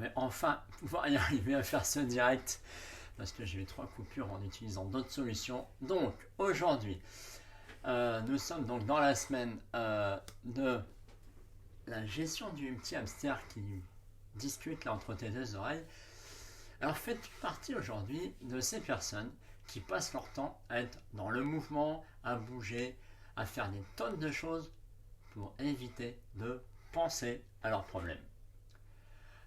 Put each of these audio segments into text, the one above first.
vais enfin pouvoir y arriver à faire ce direct parce que j'ai eu 3 coupures en utilisant d'autres solutions. Donc aujourd'hui, nous sommes donc dans la semaine de la gestion du petit hamster qui discute là entre tes deux oreilles. Alors faites partie aujourd'hui de ces personnes qui passent leur temps à être dans le mouvement, à bouger, à faire des tonnes de choses pour éviter de penser à leurs problèmes.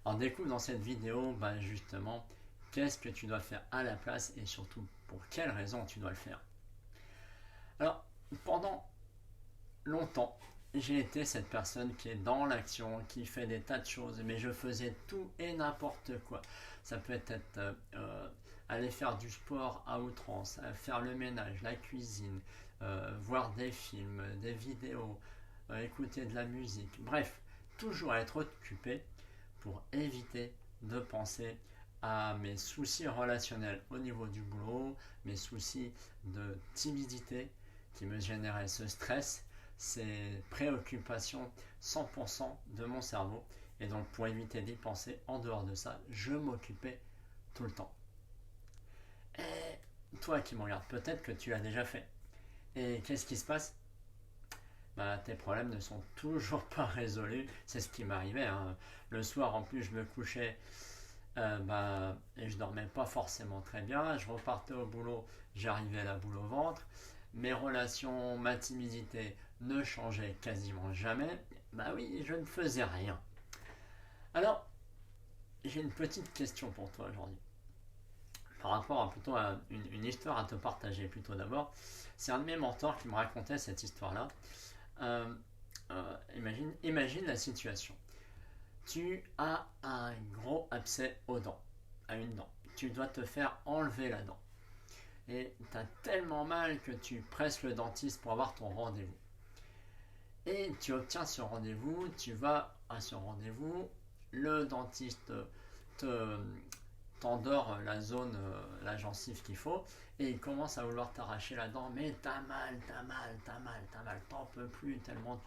Alors découvre dans cette vidéo justement qu'est-ce que tu dois faire à la place et surtout pour quelles raisons tu dois le faire. Alors pendant longtemps, j'ai été cette personne qui est dans l'action, qui fait des tas de choses, mais je faisais tout et n'importe quoi. Ça peut être aller faire du sport à outrance, faire le ménage, la cuisine, voir des films, des vidéos, écouter de la musique, bref, toujours être occupé pour éviter de penser à mes soucis relationnels au niveau du boulot, mes soucis de timidité qui me généraient ce stress, ces préoccupations 100% de mon cerveau. Et donc pour éviter d'y penser, en dehors de ça, je m'occupais tout le temps. Et toi qui me regardes, peut-être que tu l'as déjà fait. Et qu'est-ce qui se passe? Tes problèmes ne sont toujours pas résolus. C'est ce qui m'arrivait, hein. Le soir, en plus, je me couchais et je dormais pas forcément très bien. Je repartais au boulot, j'arrivais à la boule au ventre. Mes relations, ma timidité ne changeaient quasiment jamais. Oui, je ne faisais rien. Alors, j'ai une petite question pour toi aujourd'hui. Par rapport plutôt à une histoire à te partager plutôt d'abord. C'est un de mes mentors qui me racontait cette histoire-là. Imagine la situation. Tu as un gros abcès aux dents, à une dent. Tu dois te faire enlever la dent. Et tu as tellement mal que tu presses le dentiste pour avoir ton rendez-vous. Et tu obtiens ce rendez-vous, tu vas à ce rendez-vous, le dentiste t'endort la zone, la gencive qu'il faut, et il commence à vouloir t'arracher la dent, mais t'as mal, t'en peux plus, tellement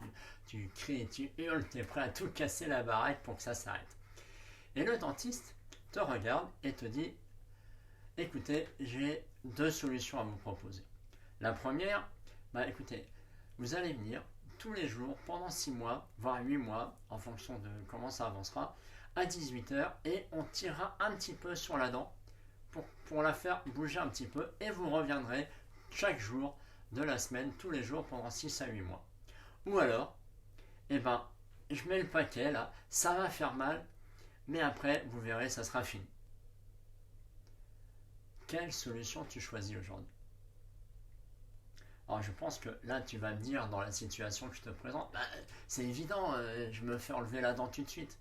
tu cries, tu hurles, t'es prêt à tout casser la baraque pour que ça s'arrête. Et le dentiste te regarde et te dit, écoutez, j'ai 2 solutions à vous proposer. La première, écoutez, vous allez venir tous les jours pendant 6 mois, voire 8 mois, en fonction de comment ça avancera, à 18h, et on tirera un petit peu sur la dent pour la faire bouger un petit peu, et vous reviendrez chaque jour de la semaine, tous les jours pendant 6 à 8 mois. Ou alors, je mets le paquet là, ça va faire mal, mais après, vous verrez, ça sera fini. Quelle solution tu choisis aujourd'hui? Alors je pense que là tu vas me dire dans la situation que je te présente, c'est évident, je me fais enlever la dent tout de suite.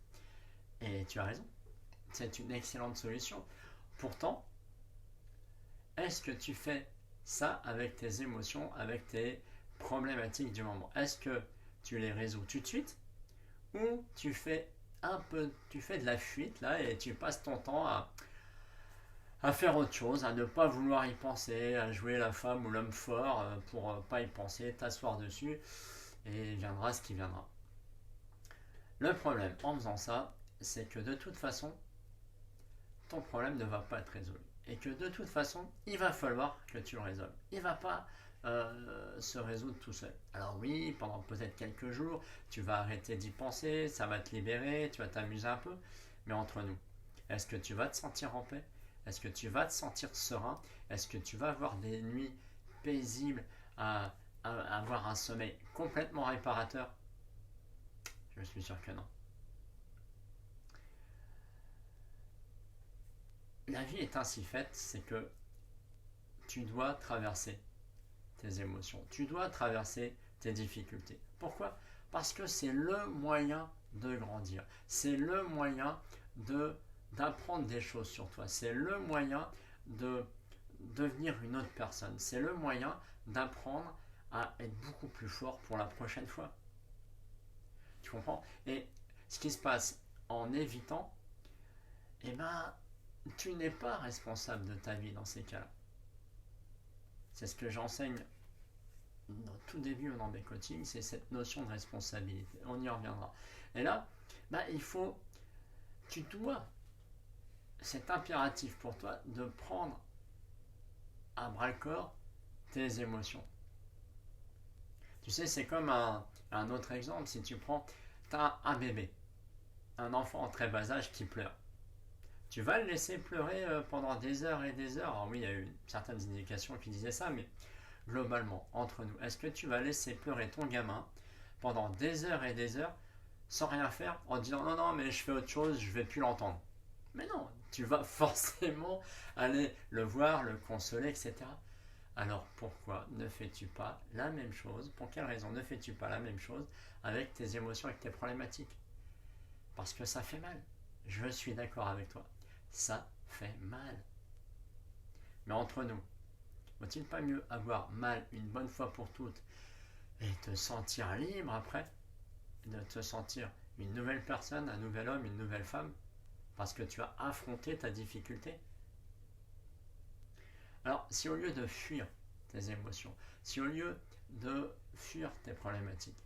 Et tu as raison, c'est une excellente solution. Pourtant, est-ce que tu fais ça avec tes émotions, avec tes problématiques du moment? Est-ce que tu les résous tout de suite, ou tu fais de la fuite là et tu passes ton temps à faire autre chose, à ne pas vouloir y penser, à jouer la femme ou l'homme fort pour pas y penser, t'asseoir dessus et viendra ce qui viendra. Le problème en faisant ça, c'est que de toute façon, ton problème ne va pas être résolu. Et que de toute façon, il va falloir que tu le résolves. Il ne va pas se résoudre tout seul. Alors oui, pendant peut-être quelques jours, tu vas arrêter d'y penser, ça va te libérer, tu vas t'amuser un peu. Mais entre nous, est-ce que tu vas te sentir en paix? Est-ce que tu vas te sentir serein? Est-ce que tu vas avoir des nuits paisibles, à avoir un sommeil complètement réparateur? Je suis sûr que non. La vie est ainsi faite, c'est que tu dois traverser tes émotions, tu dois traverser tes difficultés. Pourquoi? Parce que c'est le moyen de grandir, c'est le moyen d'apprendre des choses sur toi, c'est le moyen de devenir une autre personne, c'est le moyen d'apprendre à être beaucoup plus fort pour la prochaine fois. Tu comprends? Et ce qui se passe en évitant, tu n'es pas responsable de ta vie dans ces cas-là. C'est ce que j'enseigne au tout début dans mes coachings, c'est cette notion de responsabilité. On y reviendra. Et là, tu dois c'est impératif pour toi de prendre à bras-le-corps tes émotions. Tu sais, c'est comme un autre exemple. Si tu prends, tu as un bébé, un enfant en très bas âge qui pleure. Tu vas le laisser pleurer pendant des heures et des heures. Alors oui, il y a eu certaines indications qui disaient ça, mais globalement, entre nous, est-ce que tu vas laisser pleurer ton gamin pendant des heures et des heures sans rien faire en disant non, non, mais je fais autre chose, je vais plus l'entendre? Mais non, tu vas forcément aller le voir, le consoler, etc. Alors pourquoi ne fais-tu pas la même chose? Pour quelle raison ne fais-tu pas la même chose avec tes émotions, avec tes problématiques? Parce que ça fait mal. Je suis d'accord avec toi. Ça fait mal. Mais entre nous, vaut-il pas mieux avoir mal une bonne fois pour toutes et te sentir libre après, de te sentir une nouvelle personne, un nouvel homme, une nouvelle femme, parce que tu as affronté ta difficulté? Alors, si au lieu de fuir tes émotions, si au lieu de fuir tes problématiques,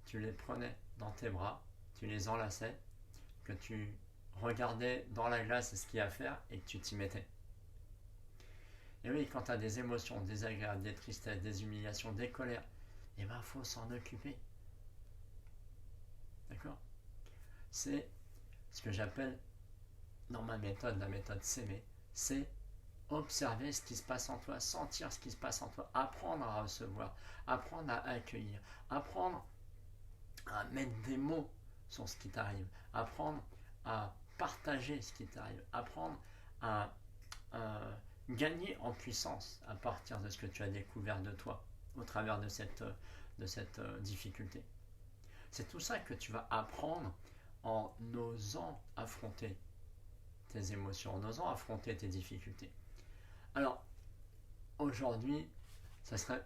tu les prenais dans tes bras, tu les enlaçais, que tu regardais dans la glace ce qu'il y a à faire et que tu t'y mettais. Et oui, quand tu as des émotions désagréables, des tristesses, des humiliations, des colères, eh ben, faut s'en occuper. D'accord? C'est ce que j'appelle, dans ma méthode, la méthode s'aimer, c'est observer ce qui se passe en toi, sentir ce qui se passe en toi, apprendre à recevoir, apprendre à accueillir, apprendre à mettre des mots sur ce qui t'arrive, apprendre à partager ce qui t'arrive, apprendre à gagner en puissance à partir de ce que tu as découvert de toi au travers de cette difficulté. C'est tout ça que tu vas apprendre en osant affronter tes émotions, en osant affronter tes difficultés. Alors, aujourd'hui, ça serait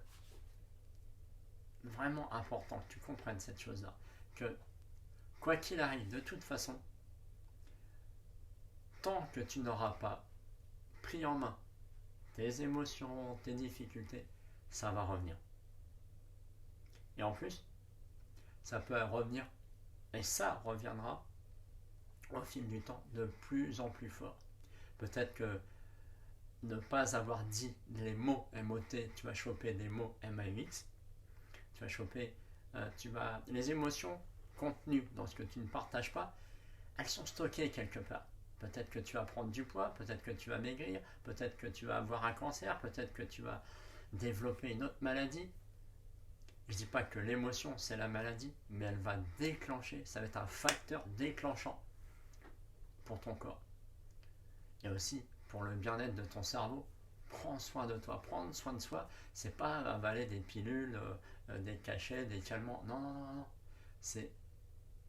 vraiment important que tu comprennes cette chose-là, que quoi qu'il arrive, de toute façon, tant que tu n'auras pas pris en main tes émotions, tes difficultés, ça va revenir. Et en plus, ça peut revenir, et ça reviendra au fil du temps de plus en plus fort. Peut-être que ne pas avoir dit les mots M-O-T, tu vas choper des mots M-A-U-X, tu vas choper, les émotions contenues dans ce que tu ne partages pas, elles sont stockées quelque part. Peut-être que tu vas prendre du poids, peut-être que tu vas maigrir, peut-être que tu vas avoir un cancer, peut-être que tu vas développer une autre maladie. Je ne dis pas que l'émotion c'est la maladie, mais elle va déclencher, ça va être un facteur déclenchant pour ton corps. Et aussi pour le bien-être de ton cerveau. Prends soin de toi. Prendre soin de soi, c'est pas avaler des pilules, des cachets, des calmants. Non, non, non, non. C'est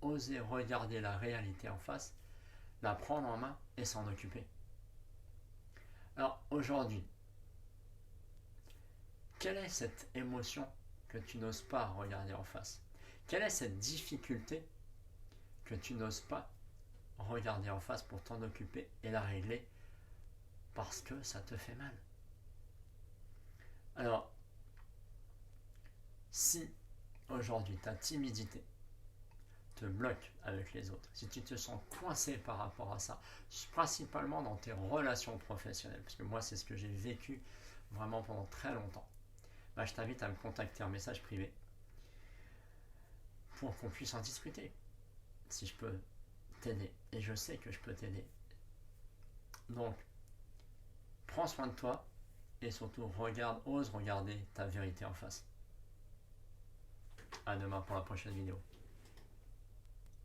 oser regarder la réalité en face, la prendre en main et s'en occuper. Alors aujourd'hui, quelle est cette émotion que tu n'oses pas regarder en face? Quelle est cette difficulté que tu n'oses pas regarder en face pour t'en occuper et la régler parce que ça te fait mal? Alors, si aujourd'hui ta timidité te bloque avec les autres, si tu te sens coincé par rapport à ça, principalement dans tes relations professionnelles, parce que moi c'est ce que j'ai vécu vraiment pendant très longtemps, je t'invite à me contacter en message privé pour qu'on puisse en discuter. Si je peux t'aider, et je sais que je peux t'aider. Donc, prends soin de toi et surtout ose regarder ta vérité en face. À demain pour la prochaine vidéo.